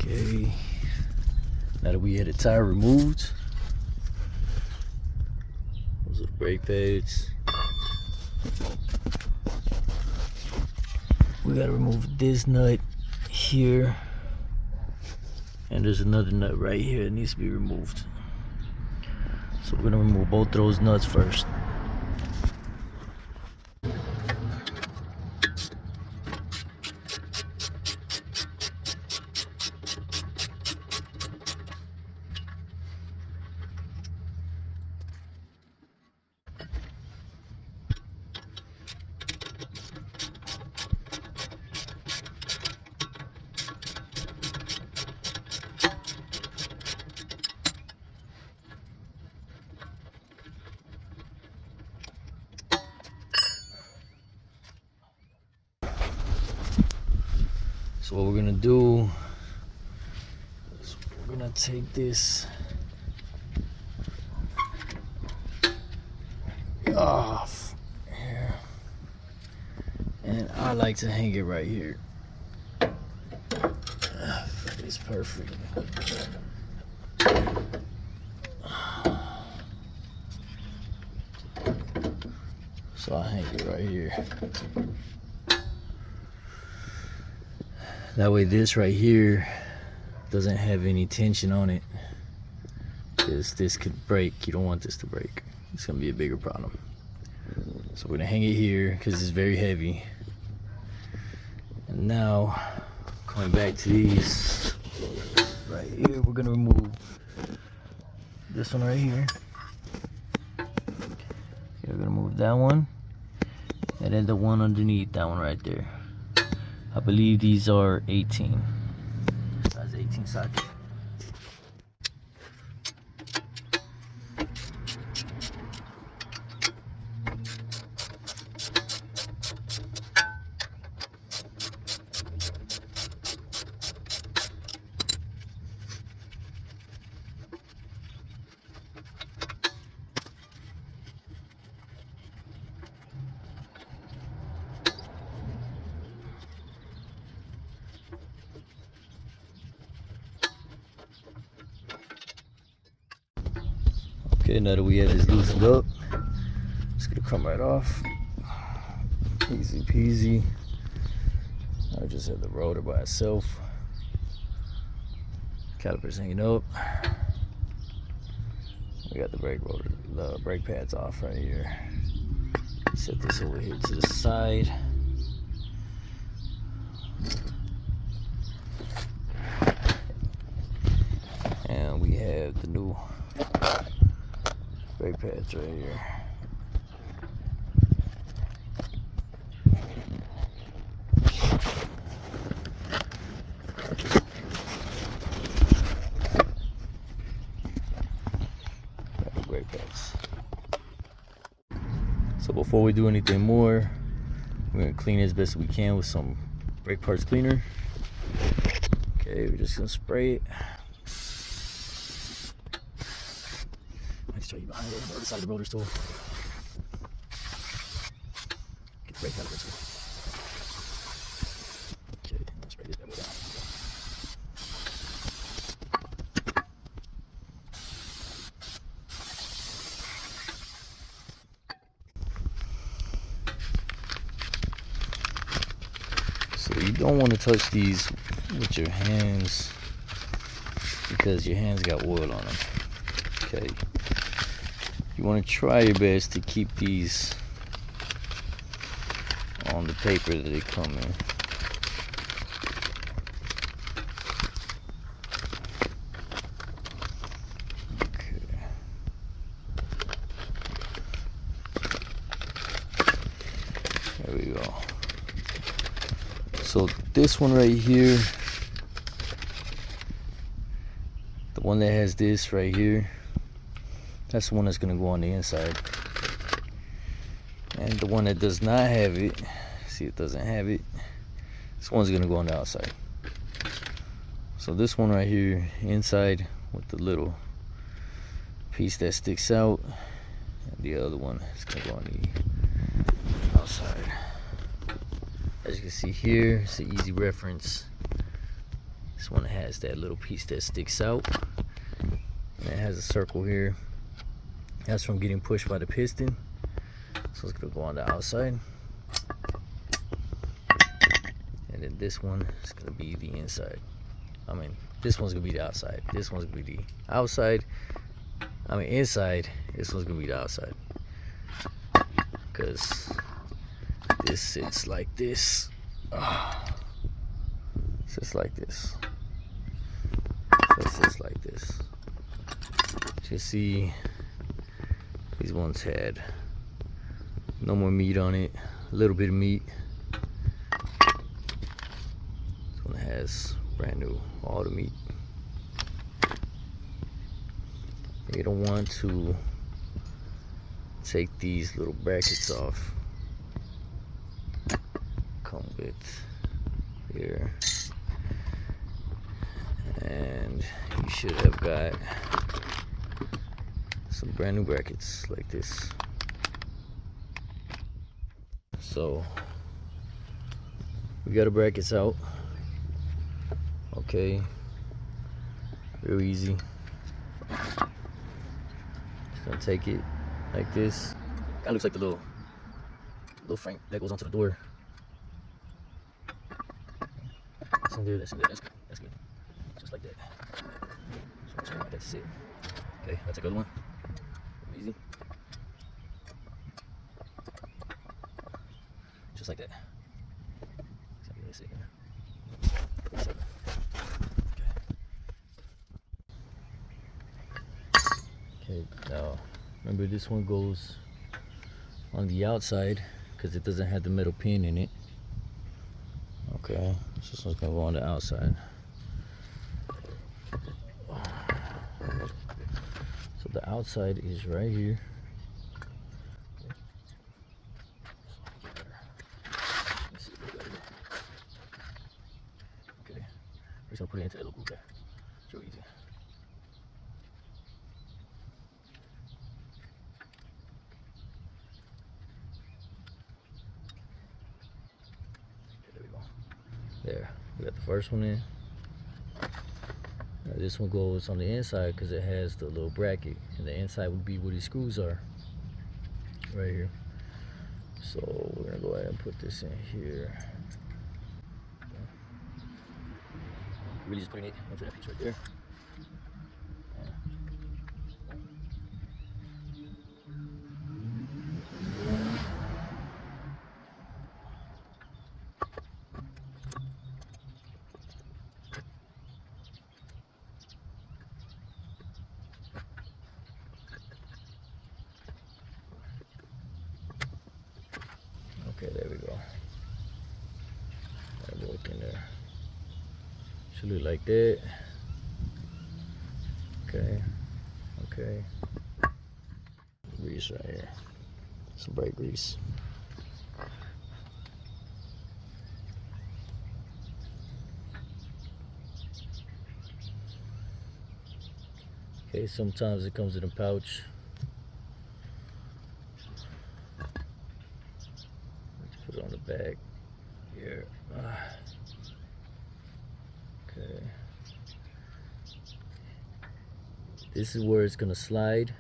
Okay, now that we had the tire removed, those are the brake pads. We gotta remove this nut here, and there's another nut right here that needs to be removed. So we're gonna remove both of those nuts first. So what we're gonna do is we're gonna take this off here, and I like to hang it right here. It's perfect. So I hang it right here. That way this right here doesn't have any tension on it, because this could break. You don't want this to break. It's gonna be a bigger problem. So we're gonna hang it here because it's very heavy. And now, coming back to these right here, we're gonna remove this one right here. Okay, we're gonna move that one, and then the one underneath that one right there. I believe these are 18, size 18 socket. Okay, now that we have this loosened up, it's gonna come right off. Easy peasy. I just have the rotor by itself. Calipers hanging up. We got the brake pads off right here. Set this over here to the side. And we have the new brake pads right here. Got the brake pads. So before we do anything more, we're gonna clean it as best we can with some brake parts cleaner. Okay, we're just gonna spray it. Show you behind it, the other side of the rotor stool. Get the brake calipers. Okay, let's spray this bad boy down. So you don't want to touch these with your hands, because your hands got oil on them. Okay. You want to try your best to keep these on the paper that they come in. Okay. There we go. So this one right here, the one that has this right here, that's the one that's going to go on the inside. And the one that does not have it, see, it doesn't have it, this one's going to go on the outside. So this one right here, inside, with the little piece that sticks out, and the other one is going to go on the outside. As you can see here, it's an easy reference. This one has that little piece that sticks out, and it has a circle here. That's from getting pushed by the piston. So it's gonna go on the outside, and then this one is gonna be the inside. I mean, this one's gonna be the outside. This one's gonna be the outside. I mean, inside. This one's gonna be the outside, because this sits like this. Sits like this. So it sits like this. You see, these ones had no more meat on it. A little bit of meat. This one has brand new, all the meat. You don't want to take these little brackets off. Come with here, and you should have got some brand new brackets like this. So we got the brackets out. Okay, real easy. Just gonna take it like this. Kind of looks like the little frame that goes onto the door. That's in there. That's in there. That's good. That's good. Just like that. So that's it. Okay, that's a good one. Easy. Just like that. Okay, now remember, this one goes on the outside because it doesn't have the metal pin in it. Okay, so this one's gonna go on the outside. So the outside is right here. Okay, we're just gonna put it into that little groove there. It's real easy. Okay, there we go. There, we got the first one in. Now this one goes on the inside because it has the little bracket, and the inside would be where these screws are, right here. So we're gonna go ahead and put this in here. Really just putting it into that piece right there. Okay, there we go. That'll work in there. Should look like that. Okay, okay. Grease right here. Some brake grease. Okay, sometimes it comes in a pouch. Let's put it on the back here. Okay. This is where it's gonna slide.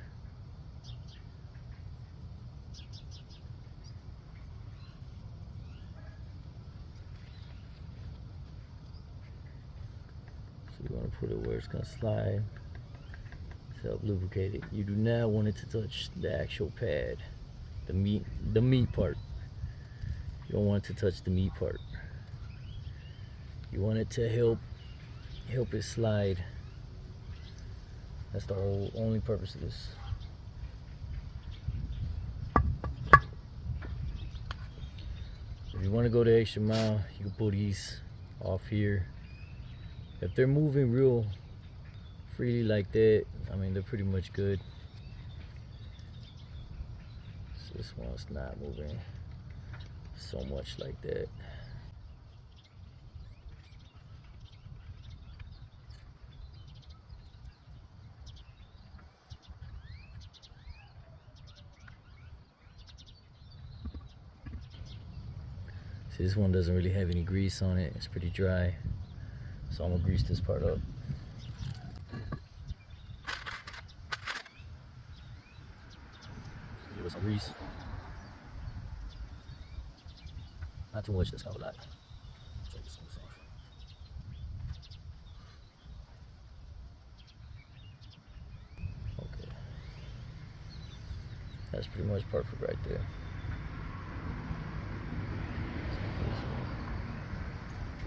So you want to put it where it's gonna slide to help lubricate it. You do not want it to touch the actual pad, the meat part. You don't want it to touch the meat part. You want it to help it slide. That's the only purpose of this. If you want to go the extra mile, you can pull these off here. If they're moving real freely like that, I mean, they're pretty much good. So this one's not moving so much like that. See, this one doesn't really have any grease on it. It's pretty dry. So I'm gonna grease this part up. Give it some grease. Not too much, that's kind of a lot. Check this off. Okay. That's pretty much perfect right there.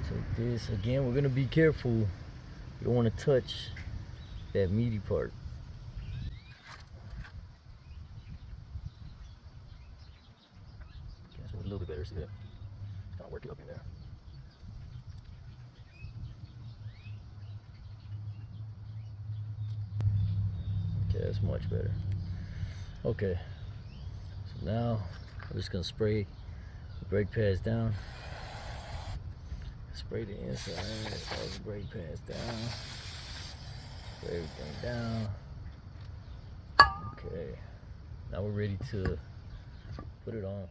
Take this. Again, we're gonna be careful. You don't want to touch that meaty part. Okay, so a little bit better, see that? Just kind of work it up in there. Okay, that's much better. Okay, so now I'm just gonna spray the brake pads down. Spray the inside of the brake pads down. Spray everything down. Okay, now we're ready to put it on.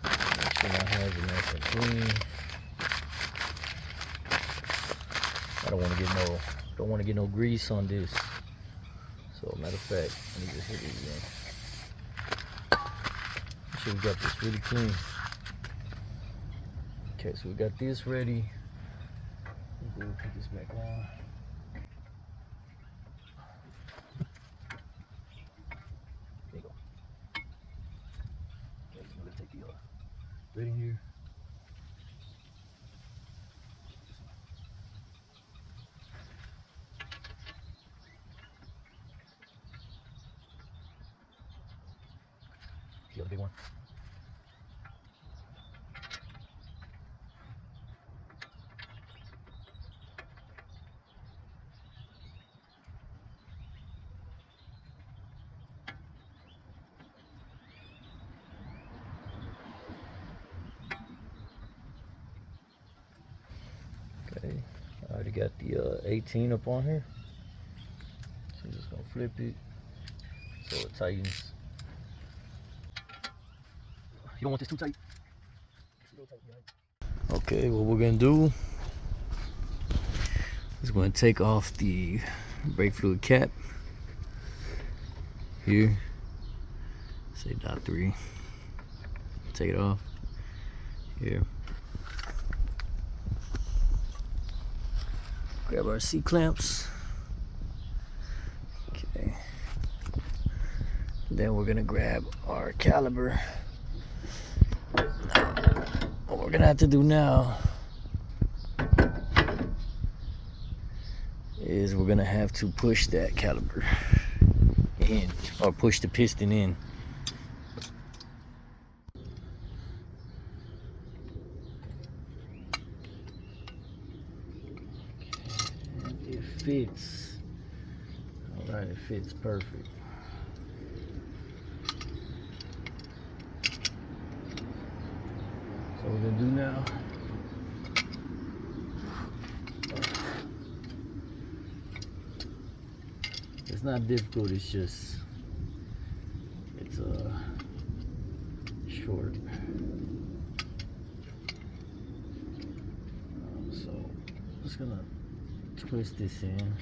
Make sure my hands are nice and clean. I don't want to get no grease on this. So matter of fact, let me just hit it again. Make sure we got this really clean. Okay, so we got this ready. We'll put this back on. There you go. Okay, so I'm gonna take the lid in here. The other big one. Okay, I already got the 18 up on here. So I'm just gonna flip it so it tightens. You don't want this too tight. Okay, what we're gonna do is we're gonna take off the brake fluid cap here. Say .3. Take it off here. Grab our C clamps. Okay. Then we're gonna grab our caliper. What we're gonna have to do now is we're gonna have to push that caliper in, or push the piston in. And it fits. All right, it fits perfect. So what we're gonna do now, it's not difficult, it's just, it's short. So I'm just gonna twist this in.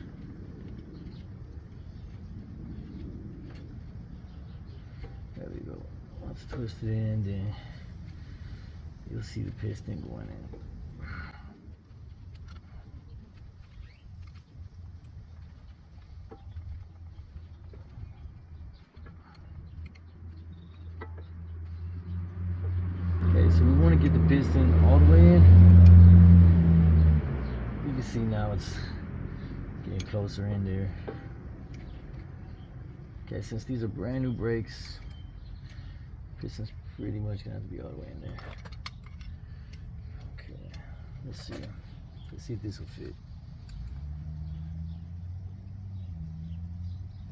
There we go. Once twisted in, then you'll see the piston going in. Okay, so we want to get the piston all the way in. You can see now it's getting closer in there. Okay, since these are brand new brakes, piston's pretty much gonna have to be all the way in there. Okay, let's see. Let's see if this will fit.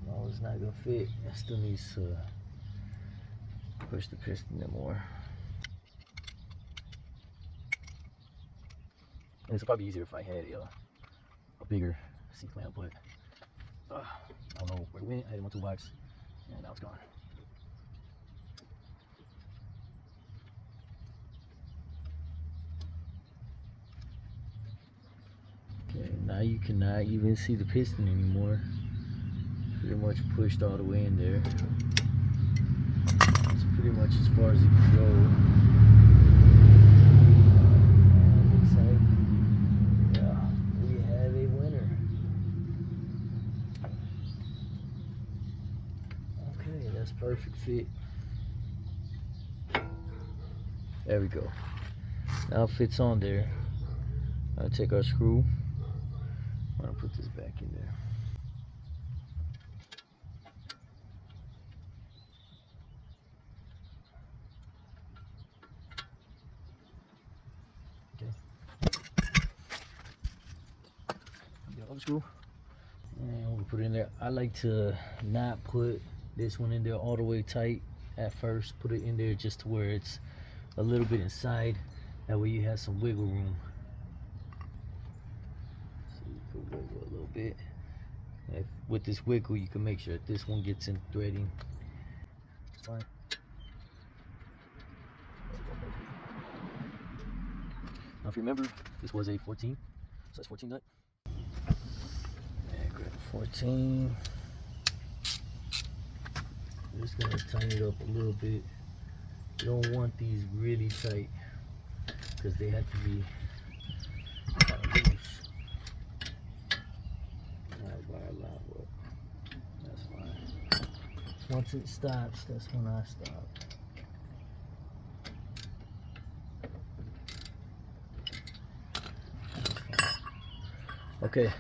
No, it's not gonna fit. It still needs to push the piston in more. And it's probably easier if I had a bigger C-clamp, but I don't know where it went. I had it in my toolbox, and now it's gone. Okay, now you cannot even see the piston anymore. Pretty much pushed all the way in there. It's pretty much as far as it can go. Looks like, yeah, we have a winner. Okay, that's perfect fit. There we go. Now it fits on there. I'll take our screw. I'm gonna put this back in there. Okay. Get the other screw. And we'll put it in there. I like to not put this one in there all the way tight at first. Put it in there just to where it's a little bit inside. That way you have some wiggle room. So you can wiggle a little bit. And with this wiggle, you can make sure that this one gets in threading. Fine. Now if you remember, this was a 14, size 14 nut. And grab a 14. I'm just gonna tighten it up a little bit. You don't want these really tight because they have to be kind of loose. Not by a lot, but that's fine. Once it stops, that's when I stop. Okay.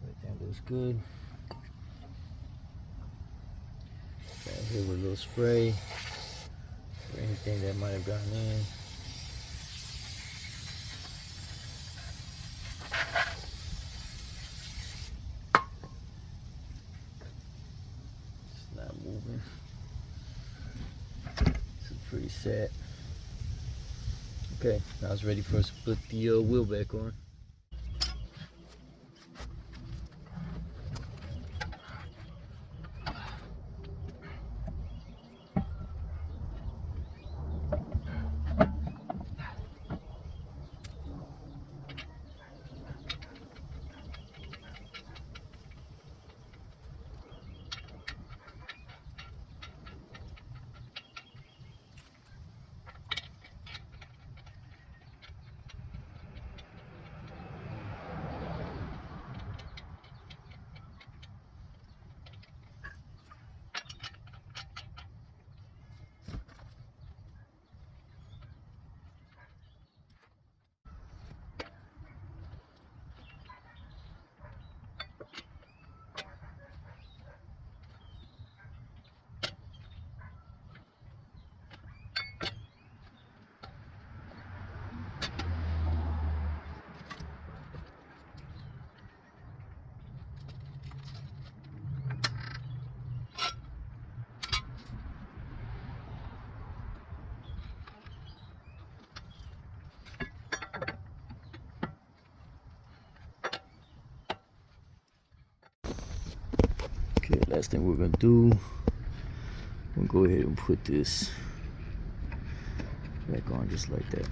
Everything looks good. Got here with a little spray for anything that might have gotten in. It's not moving. This is pretty set. Okay, now it's ready for us to put the wheel back on. Okay, last thing we're gonna do, we'll go ahead and put this back on just like that.